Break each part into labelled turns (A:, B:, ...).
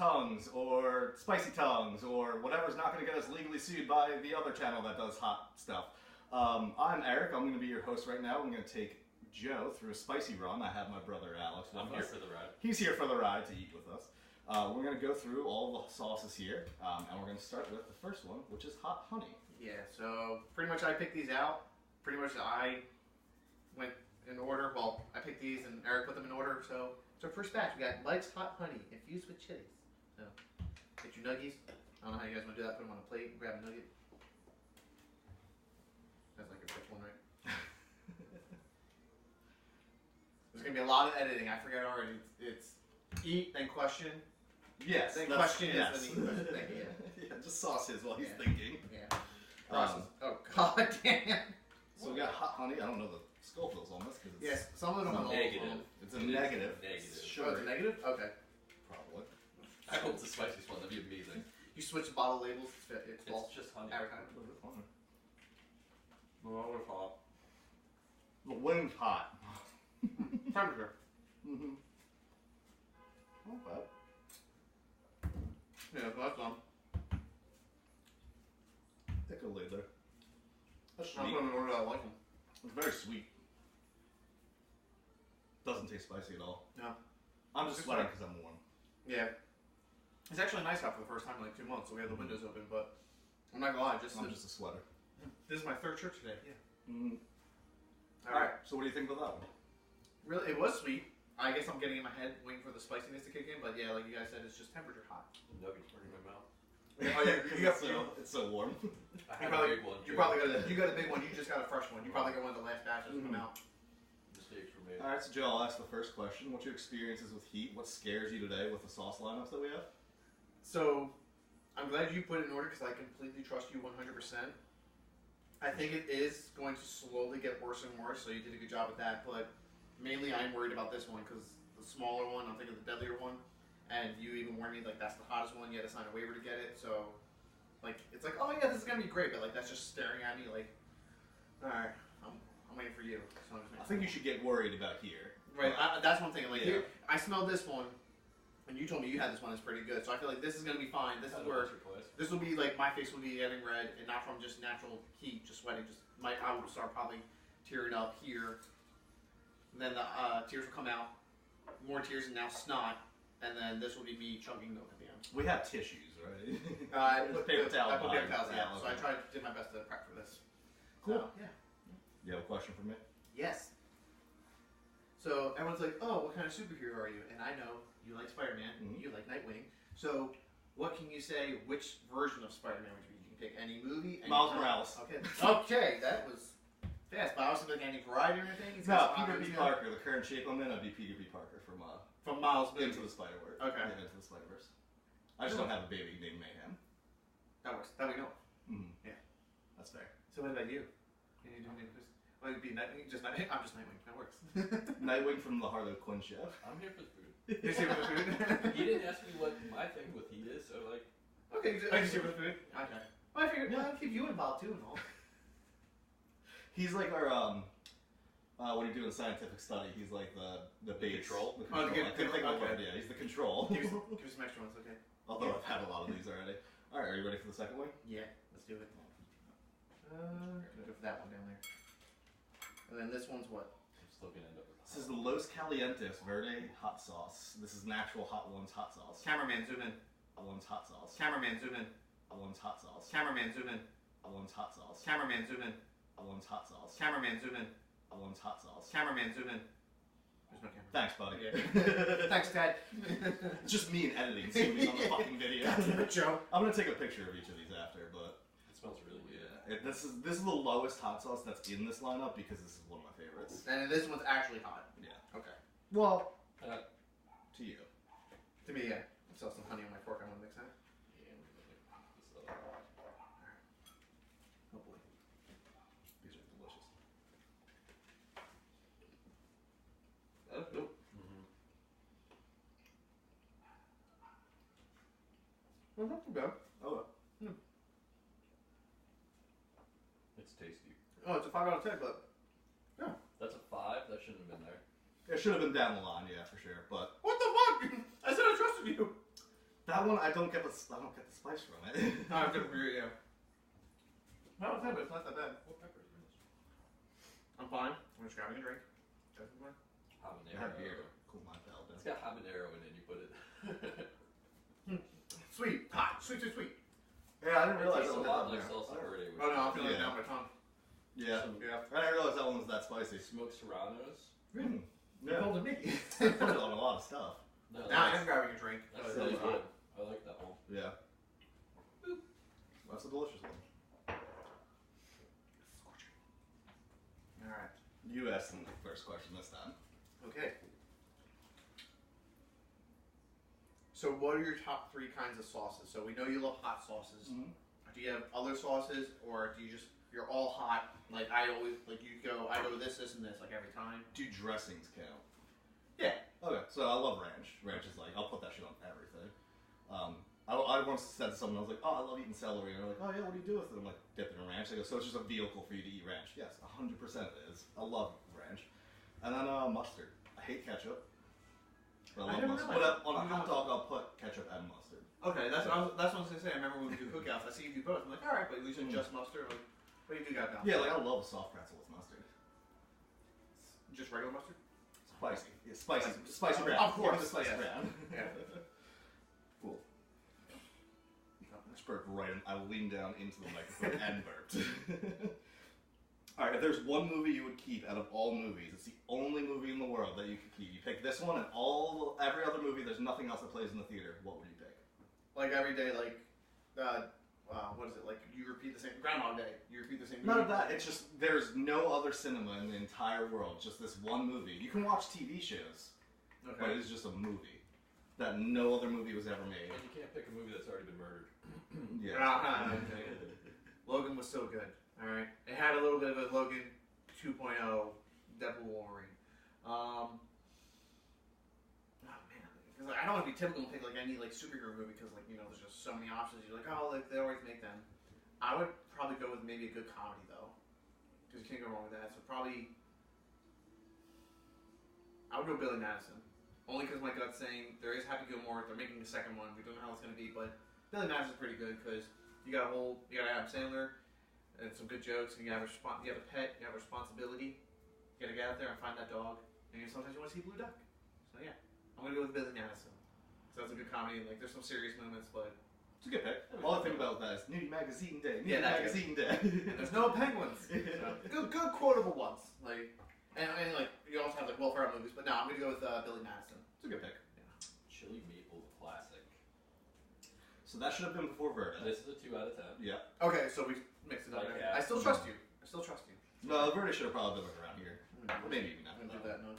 A: tongues or spicy tongues or whatever's not going to get us legally sued by the other channel that does hot stuff. I'm Eric. I'm going to be your host right now. I'm going to take Joe through a spicy run. I have my brother Alex with us.
B: I'm here for the ride.
A: He's here for the ride to eat with us. We're going to go through all the sauces here, and we're going to start with the first one, which is hot honey.
C: Yeah, so pretty much I picked these out. Pretty much I went in order. Well, I picked these and Eric put them in order. So first batch, we got Mike's hot honey infused with chilies. So get your nuggies. I don't know how you guys want to do that. Put them on a plate, grab a nugget. That's like your fifth one, right? There's going to be a lot of editing. I forgot already. It's eat, then question.
A: Yes.
C: Then question is
A: yes.
C: then eat, question. Thank you,
A: Yeah, just sauce his while he's thinking.
C: Yeah. Oh, god damn.
A: So we got hot honey. I don't know the Scoville's on this because it's
C: Yes, some of them are
B: negative.
A: It's a negative.
B: Negative.
A: Sure.
C: Oh, it's a negative? Okay.
A: Probably.
B: I hope it's the spiciest one. That'd be amazing.
C: You switch the bottle labels, it's false.
B: It's just honey.
C: Advertising.
B: Oh, it's hot.
A: The wing's hot.
C: Temperature.
A: Mm-hmm. Not bad.
C: Yeah, that's one.
A: Take a lid there. That's
C: I'm
A: sweet.
C: putting them in order I like them.
A: It's very sweet. Doesn't taste spicy at all.
C: No.
A: I'm just sweating because I'm warm.
C: Yeah. It's actually nice out for the first time in like 2 months, so we have the windows open, but I'm not gonna lie,
A: I'm just a sweater.
C: this is my third trip today. Yeah.
A: Mm.
C: Alright.
A: So what do you think about that one?
C: Really, it was sweet. I guess I'm getting in my head, waiting for the spiciness to kick in, but yeah, like you guys said, it's just temperature hot.
B: Nuggets burning my mouth.
C: Oh yeah, you got
A: it's so warm.
B: I had a big one.
C: You probably got a big one. You just got a fresh one. You probably got one of the last batches come out.
B: Mistakes were made.
A: Alright, so Joe, I'll ask the first question. What's your experiences with heat? What scares you today with the sauce lineups that we have?
C: So, I'm glad you put it in order because I completely trust you 100%. I think it is going to slowly get worse and worse, so you did a good job with that, but mainly I'm worried about this one because the smaller one, I'm thinking the deadlier one, and you even warned me, like, that's the hottest one, you had to sign a waiver to get it, so, like, it's like, oh yeah, this is going to be great, but, like, that's just staring at me, like, alright, I'm waiting for you. So
A: I think you should get worried about here.
C: Right, that's one thing, like,
A: Yeah.
C: here, I smelled this one, and you told me you had this one, it's pretty good, so I feel like this is going to be fine, this is where, this will be, like, my face will be getting red, and not from just natural heat, just sweating, just, I will start probably tearing up here, and then the tears will come out, more tears, and now snot, and then this will be me chugging milk at the end.
A: We have tissues, right?
C: I put
A: paper towels.
C: I put paper towels
A: Yeah,
C: out, so
A: okay.
C: I did my best to prep for this.
A: Cool.
C: So, yeah.
A: You have a question for me?
C: Yes. So everyone's like, oh, what kind of superhero are you? And I know you like Spider-Man, you like Nightwing. So what can you say, which version of Spider-Man would you be? You can pick any movie. Any
A: Miles
C: time.
A: Morales.
C: Okay. Okay, that was fast. But I was thinking any variety or anything? It's
A: No,
C: got
A: Peter B.
C: Spider-Man.
A: Parker. The current shape I'm in, I'd be Peter B. Parker from
C: Miles
A: Into the Spider-Verse.
C: Okay.
A: Yeah, Into the Spider-Verse. I just don't have a baby named Mayhem.
C: That works. That we know.
A: Mm-hmm.
C: Yeah.
A: That's fair.
C: So what about you? Can you do anything? Well, it'd be Nightwing. I'm just Nightwing. That works.
A: Nightwing from the Harley Quinn show.
B: I'm here for the food.
C: You're here for the food?
B: He didn't ask me what my thing with heat is, so like.
C: Okay, I just here for the food. Okay. Well, I figured. Yeah, I'll keep you involved too and all.
A: He's like our what do you do in scientific study? He's like the base.
B: Control?
A: The control.
C: Oh, the
A: I couldn't think of the
C: okay.
A: word. Yeah, he's the control.
C: Give us some extra ones, okay?
A: Although I've had a lot of these already. All right, are you ready for the second one?
C: Yeah, let's do it. Gonna go for that one down there. And then this one's what?
B: I'm still gonna end up with.
A: This is the Los Calientes Verde hot sauce. This is natural Hot Ones hot sauce.
C: Cameraman, zoom in.
A: Hot Ones hot sauce.
C: Cameraman, zoom in.
A: Hot Ones hot sauce.
C: Cameraman, zoom in.
A: Hot Ones hot sauce.
C: Cameraman, zoom in.
A: Hot Ones hot sauce.
C: Cameraman, zoom in.
A: Hot Ones hot sauce.
C: Cameraman, zoom in. There's no camera.
A: Thanks, buddy.
C: Yeah. Thanks, Ted.
A: It's just me and editing zooming on the fucking video.
C: Joe.
A: I'm gonna take a picture of each of these after, but
B: It smells really good.
A: yeah, this is the lowest hot sauce that's in this lineup because this is one of my favorites.
C: And this one's actually hot.
A: Yeah.
C: Okay.
A: Well,
B: Uh,
A: to you.
C: To me, yeah. I still have some honey on my fork. I want to mix that.
B: yeah, we're gonna make this up.
C: Oh boy.
A: These are delicious.
C: Nope. Well, not too bad.
A: Oh,
B: It's tasty.
C: Oh, it's a 5 out of 10, but
B: That's a 5. That shouldn't have been there.
A: it should have been down the line, yeah, for sure. But
C: what the fuck? I said I trusted you.
A: That one I don't get the spice from it.
C: No, I'm different for you, yeah. No, it's not, but it's not that bad.
B: What peppers are this?
C: I'm fine. I'm just grabbing a drink. Definitely.
A: I have beer. Cool my palate.
B: It's got habanero in it. You put it.
C: Sweet. Hot. Sweet, sweet, sweet.
A: Yeah, I didn't realize
B: It's
A: that
B: a
A: one
B: lot
A: had
B: like
A: that.
B: salsa verde.
C: Oh no, I'm feeling it
A: Yeah.
C: down my tongue.
A: Yeah.
C: Yeah.
A: I didn't realize that one was that spicy.
B: Smoked serranos.
A: Mm.
C: You
A: Yeah.
C: told me.
A: I put it on a lot of stuff.
B: No,
C: Now I am grabbing a drink.
B: That's
C: Oh,
B: really
C: it's
B: good.
C: hot.
B: I like that one.
A: Yeah. That's a delicious one.
C: Alright.
A: You asked them the first question this time.
C: Okay. So what are your top 3 kinds of sauces? So we know you love hot sauces.
A: Mm-hmm.
C: Do you have other sauces, or do you just, you're all hot? Like I always, like I go this, and this, like every time.
A: Do dressings count?
C: Yeah.
A: Okay, so I love ranch. Ranch is like, I'll put that shit on everything. I once said to someone, I was like, oh, I love eating celery. And they're like, oh yeah, what do you do with it? I'm like, dip it in ranch. They go, so it's just a vehicle for you to eat ranch. Yes, 100% it is. I love ranch. And then mustard. I hate ketchup. But I love mustard. But on a hot dog, I'll put ketchup and mustard.
C: Okay, that's what I was gonna say. I remember when we do cookouts, I see you do both. I'm like, all right, but you said just mustard. Like, what do you do got now?
A: Yeah, like I love a soft pretzel with mustard.
C: Just regular mustard.
A: Spicy. Yeah, spicy brown.
C: Of course,
A: Give me the spicy
C: yeah.
A: brown.
C: Yeah.
A: Cool. I just burped right in. I leaned down into the microphone and burped. Alright, if there's one movie you would keep out of all movies, it's the only movie in the world that you could keep. You pick this one and every other movie, there's nothing else that plays in the theater. What would you pick?
C: Like every day, like, what is it? Like you repeat the same Groundhog Day. You repeat the same.
A: None
C: movie.
A: of that. It's just, there's no other cinema in the entire world. Just this one movie. You can watch TV shows, but
C: Okay.
A: it's just a movie that no other movie was ever made.
B: And you can't pick a movie that's already been murdered.
A: Yeah.
C: Logan was so good. All right, it had a little bit of a Logan 2.0, Deadpool Wolverine. Oh man, because like, I don't want to be typical and pick like any like superhero movie because like you know there's just so many options. You're like, oh, like they always make them. I would probably go with maybe a good comedy though, because you can't go wrong with that. So probably I would go Billy Madison, only because my gut's saying there is Happy Gilmore. They're making the second one. We don't know how it's gonna be, but Billy Madison's pretty good because you got Adam Sandler. And some good jokes, and you have a pet, you have a responsibility. You gotta get out there and find that dog. And sometimes you want to see Blue Duck. So yeah, I'm gonna go with Billy Madison. So that's a good comedy. Like there's some serious moments, but
A: It's a good pick. All I think about that is Nudie Magazine Day. Nudie
C: Yeah, that's
A: Magazine Day.
C: and there's no penguins. So, good quotable ones. Like and like you also have like Will Ferrell movies, but no, I'm gonna go with Billy Madison.
A: It's a good pick.
B: Chili maple classic.
A: So that should have been before Verda.
B: This is a 2 out of 10.
A: Yeah.
C: Okay, so we mixed it up.
B: Like,
C: I still trust you. I still trust you.
A: No, Verda should have probably been around here. Maybe even
C: I'm
A: after
C: gonna do
A: that.
C: that. No.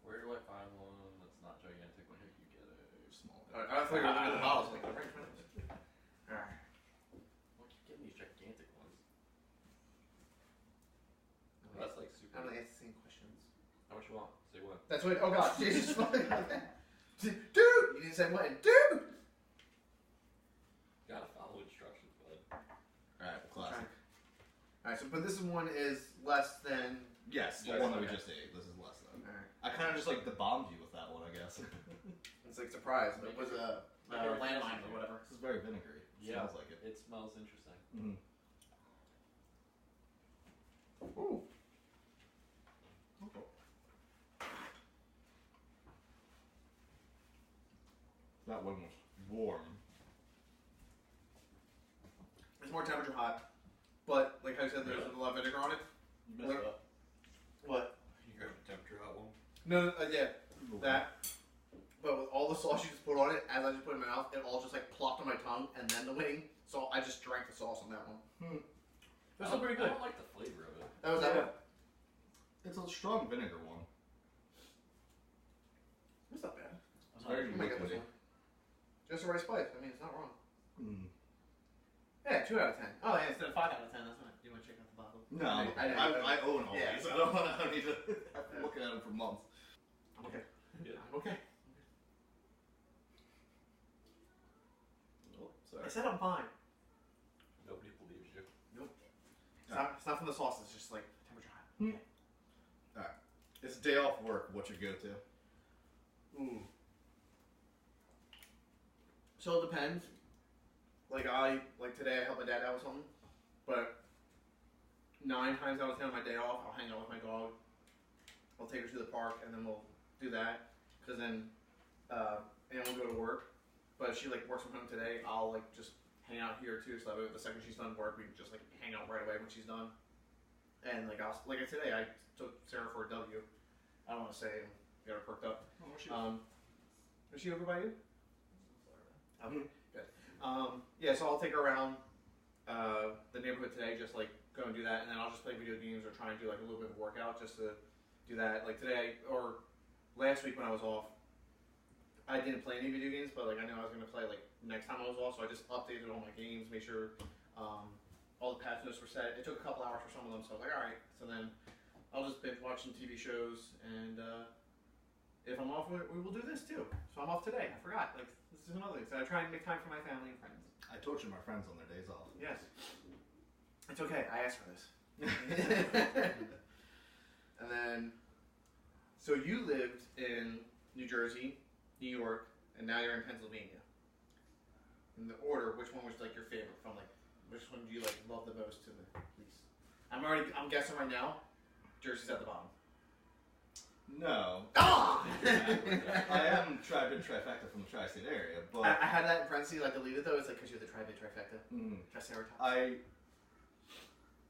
B: Where do I find one that's not gigantic when you get a small?
C: I thought you were looking at the bottles. Like, right in front of you. All right.
B: Why keep getting these gigantic ones? That's like super.
C: I'm gonna ask the same questions.
B: How much you want? Say one.
C: That's what. Oh God, Jesus fucking. Dude, you didn't say when. Dude.
B: Gotta follow instructions, bud.
A: Alright, classic.
C: All right, so but this one is less than.
A: Yes, the
C: Yes,
A: one that we
C: okay.
A: just ate. This is less than.
C: All right.
A: I kind of just like bombed you with that one, I guess.
C: It's like surprise. It was a landmine or whatever.
A: This is very vinegary.
B: Yeah.
A: Smells like it.
B: It smells interesting.
A: Mm-hmm.
C: Ooh.
A: That one was warm.
C: It's more temperature hot, but like I said, there's a lot of vinegar on it.
B: You messed up.
C: What?
B: You grabbed the temperature hot one.
C: No, yeah, that. But with all the sauce you just put on it, as I just put it in my mouth, it all just like plopped on my tongue and then the wing. So I just drank the sauce on that one. That's still pretty
B: I
C: good.
B: don't like the flavor of it.
C: That was that
A: Yeah.
C: one.
A: It's a strong vinegar one.
C: It's not bad.
A: It's very
C: I might get this
A: liquidy.
C: one. Just the right spice. I mean, it's not wrong.
A: Mm.
C: Yeah, 2 out of 10. Oh yeah, instead of 5 out of 10. That's what you want to check out the bottle.
A: No,
C: I
A: I own all
C: Yeah.
A: these. I don't need to I've been looking at them for months.
C: I'm okay.
B: Yeah.
C: I'm okay.
A: Oh, sorry.
C: I said I'm fine.
B: Nobody believes you.
C: Nope. It's not from the sauce. It's just like temperature hot. Okay.
A: Alright. It's a day off work. What's your go-to?
C: Ooh. So it depends. Like today I helped my dad out with something, but 9 times out of 10 on my day off, I'll hang out with my dog. I'll take her to the park, and then we'll do that. Cause then, and we'll go to work. But if she like works from home today, I'll like just hang out here too. So that way, the second she's done work, we can just like hang out right away when she's done. And like today, I took Sarah for a W. I don't want to say and got her perked up.
A: Oh, where's she?
C: Is she over by you?
A: Mm-hmm.
C: Okay, good. Yeah, so I'll take her around the neighborhood today, just like go and do that, and then I'll just play video games or try and do like a little bit of workout just to do that. Like today or last week when I was off, I didn't play any video games, but like I knew I was gonna play like next time I was off, so I just updated all my games, made sure all the patch notes were set. It took a couple hours for some of them, so I was like, all right. So then I'll just binge watch some TV shows, and if I'm off, we will do this too. So I'm off today. I forgot. Like this is another thing. So I try and make time for my family and friends.
A: I torture my friends on their days off.
C: Yes. It's okay. I asked for this. And then, so you lived in New Jersey, New York, and now you're in Pennsylvania. In the order, which one was like your favorite from like, which one do you like love the most to the least? I'm guessing right now, Jersey's at the bottom.
A: No.
C: Ah!
A: I am been trifecta from the tri-state area, but
C: I had that in parentheses, I deleted though. It's like because you're the tri-bit trifecta. Triceratops.
A: I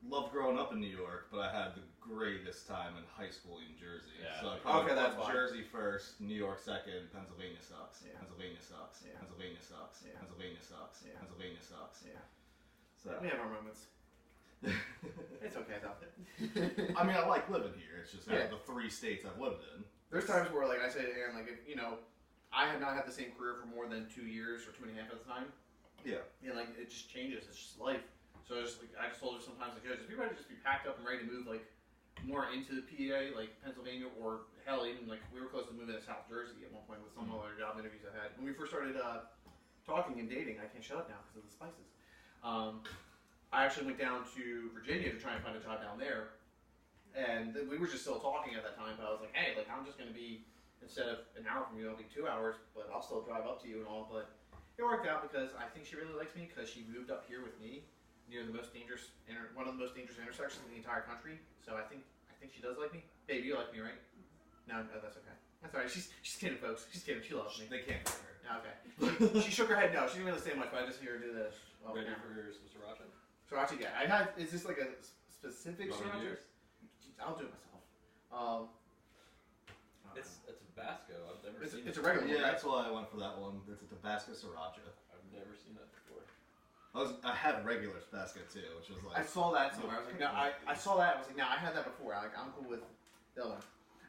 A: loved growing up in New York, but I had the greatest time in high school in Jersey.
B: Yeah.
A: So I probably
C: that's
A: put
C: why.
A: Jersey first, New York second, Pennsylvania sucks.
C: Yeah.
A: Pennsylvania sucks.
C: Yeah.
A: Pennsylvania sucks.
C: Yeah.
A: Pennsylvania sucks.
C: Yeah.
A: Pennsylvania sucks.
C: Yeah.
A: So
C: We have our moments. It's okay though.
A: I mean, I like living here. It's just out
C: Yeah.
A: of the 3 states I've lived in.
C: There's times where, like I say to Aaron, like if, I have not had the same career for more than 2 years or 2.5 at the time,
A: Yeah.
C: and like it just changes. It's just life. So I just told her sometimes like, just be ready to just be packed up and ready to move like more into the PA, like Pennsylvania, or hell, even like we were close to moving to South Jersey at one point with some other job interviews I had. When we first started talking and dating, I can't shut up now because of the spices. I actually went down to Virginia to try and find a job down there. And we were just still talking at that time, but I was like, hey, like I'm just going to be, instead of an hour from you, I'll be 2 hours, but I'll still drive up to you and all. But it worked out because I think she really likes me because she moved up here with me near the most dangerous, one of the most dangerous intersections in the entire country. So I think she does like me. Babe, you like me, right? No, that's okay. That's all right. She's kidding, folks. She's kidding. She loves me.
A: They can't get her.
C: Yeah, okay. She shook her head no. She didn't really say much, but I just hear her do this. Oh,
B: Ready
C: yeah.
B: for some sriracha?
C: Sriracha, yeah. Is this like a specific
B: You want me to do
C: sriracha?
B: yours?
C: I'll do it myself.
B: It's a Tabasco. I've never seen
C: It's
B: it.
C: a regular
A: Yeah,
C: one, right?
A: that's why I went for that one. It's a Tabasco sriracha.
B: I've never seen that before.
A: I had regular Tabasco too, which was
C: I
A: like
C: saw that somewhere. I was like, no, I saw that. I was like, no, I had that before. I'm cool with the other one.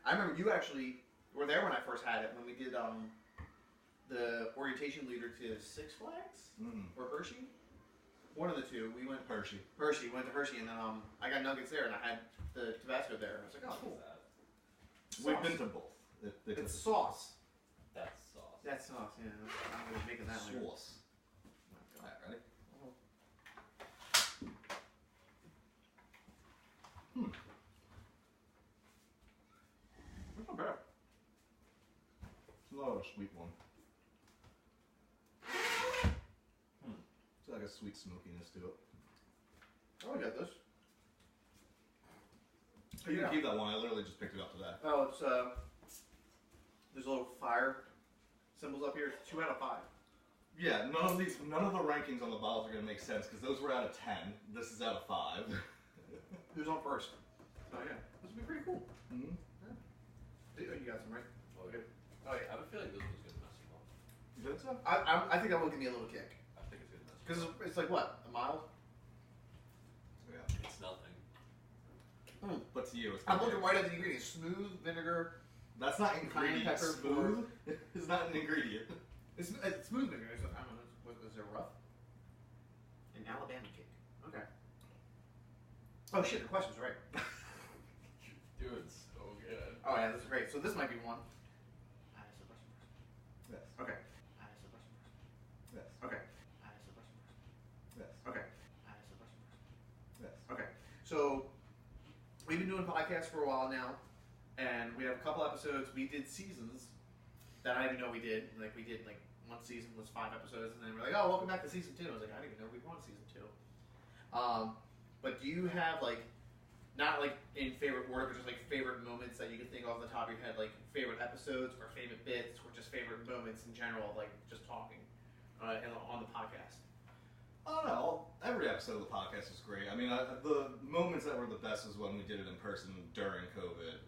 C: I remember you actually were there when I first had it when we did the orientation leader to Six Flags or Hershey. One of the two. We went
A: Hershey.
C: Hershey. Went to Hershey, and then I got nuggets there, and I had the Tabasco there. I was like, oh,
B: What
C: cool.
B: is that?
A: We've been to both.
C: It's sauce.
B: That's sauce.
C: That's sauce. Yeah, I'm gonna be making that later.
A: sauce. Alright, ready?
C: That's not bad.
A: It's not a sweet one. It's like a sweet smokiness to it.
C: Oh, I got this.
A: You can keep that one. I literally just picked it up today.
C: Oh, it's there's a little fire symbols up here. It's 2 out of 5.
A: Yeah, none of the rankings on the bottles are gonna make sense because those were out of 10. This is out of 5.
C: Who's on first? Oh yeah, this would be pretty cool.
A: Mm-hmm.
C: Oh, you got some, right?
B: Oh,
C: Okay.
B: I have a feeling this one's gonna mess you up.
A: You think so?
C: I think that will give me a little kick
B: I think it's gonna mess you
C: because
B: up.
C: it's like what, a mild?
A: Yeah.
B: It's nothing.
A: But to you, it's
C: I'm looking right at the ingredients: smooth vinegar.
A: That's not
C: Cayenne
A: ingredient.
C: pepper
A: Smooth is not an ingredient.
C: It's smooth vinegar. I don't know. Was it rough? An Alabama cake. Okay. Oh shit! The questions are right.
B: You're doing so good.
C: Oh yeah, this is great. So this might be one. Ask the question first.
A: Yes.
C: Okay. Ask the question first.
A: Yes.
C: Okay. Ask the question first.
A: Yes.
C: Okay. Ask the question first.
A: Yes.
C: Okay. So we've been doing podcasts for a while now, and we have a couple episodes. We did seasons that I didn't know we did. Like we did like one season was 5 episodes, and then we're like, oh, welcome back to season 2. I was like, I didn't even know we were on season 2. But do you have like, not like in favorite order, but just like favorite moments that you can think off the top of your head, like favorite episodes or favorite bits or just favorite moments in general, like just talking on the podcast?
A: I don't know. Every episode of the podcast was great. I mean, the moments that were the best was when we did it in person during COVID.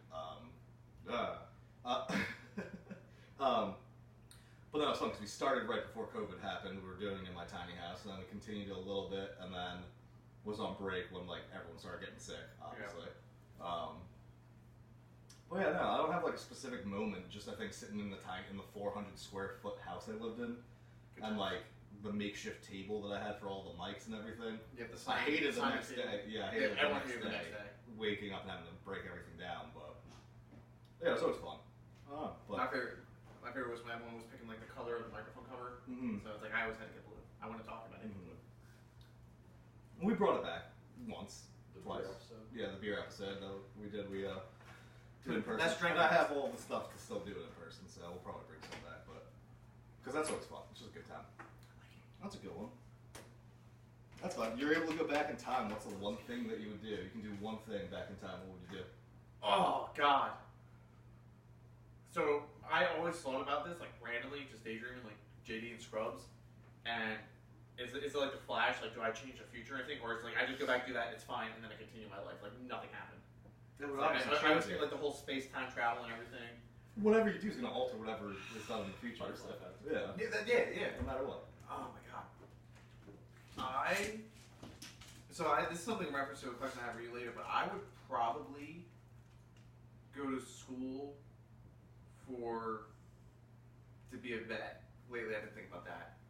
A: But that was fun because we started right before COVID happened. We were doing it in my tiny house, and then we continued a little bit, and then was on break when like everyone started getting sick, obviously. Yeah. But yeah, no, I don't have like a specific moment. Just I think sitting in the 400 square foot house I lived in, and like the makeshift table that I had for all the mics and everything. I hated the next day. Yeah, I hated the next day. Waking up and having to break everything down, but yeah, it was always fun.
C: But my favorite was when everyone was picking like the color of the microphone cover. Mm-hmm. So it's like I always had to get blue. I want to talk about it. Mm-hmm.
A: We brought it back once, twice.
B: Beer episode.
A: Yeah, the beer episode that we did. We did in person.
C: That's
A: and I have all the stuff to still do it in person, so we'll probably bring some back. But because that's always fun. It's just a good time. That's a good one. That's fun. You're able to go back in time. What's the one thing that you would do? You can do one thing back in time. What would you do?
C: Oh God. So I always thought about this, like randomly, just daydreaming, like JD and Scrubs, and is it like the Flash? Like, do I change the future? I think, or is it like I just go back, do that, it's fine, and then I continue my life, like nothing happened. I was thinking like the whole space time travel and everything.
A: Whatever you do is going to alter whatever is done in the future. Yeah.
C: Yeah.
A: No matter what.
C: Oh my God. This is something in reference to a question I have for you later, but I would probably go to school to be a vet. Lately, I've been thinking about that.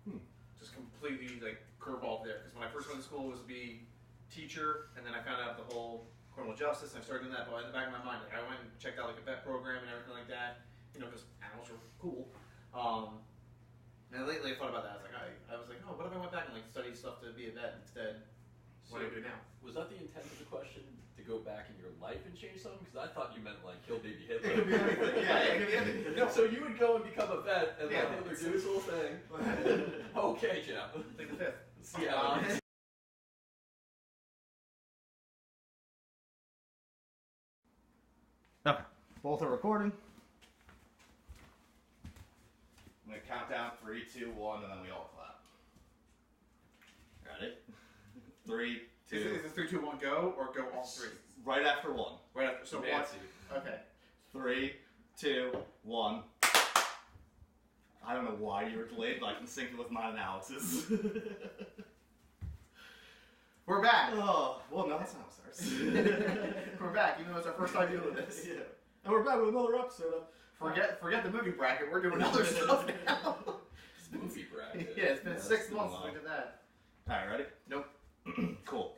C: Just completely like curveball there. Because when I first went to school, it was to be teacher, and then I found out the whole criminal justice, and I started doing that. But in the back of my mind, like I went and checked out like a vet program and everything like that. You know, because animals are cool. And lately, I thought about that. I was like, oh, what if I went back and like studied stuff to be a vet instead? What do I do now?
B: Was that the intent of the question? To go back in your life and change something? Because I thought you meant like kill baby Hitler.
A: It could be anything. Yeah, it could be anything.
B: No, so you would go and become a vet and let Hitler do his whole thing. Okay, Jeff.
C: Take the fifth.
B: Yeah.
A: Okay. Both are recording. I'm going to count down 3, 2, 1, and then we all clap. Ready? 3, 2.
C: Is this 3, 2, 1, go, or go all 3?
A: Right after 1.
C: Right after. So
B: Nancy.
C: 1. Okay.
A: 3, 2, 1. I don't know why you were delayed, but I can sync it with my analysis.
C: We're back.
A: Oh, well, no, that's not how it starts.
C: We're back, even though it's our first time doing this.
A: Yeah. And we're back with another episode of...
C: Forget the movie bracket. We're doing other stuff now.
B: Movie bracket.
C: Yeah, it's been 6 months since we did that.
A: Alright, ready?
C: Nope.
A: Cool.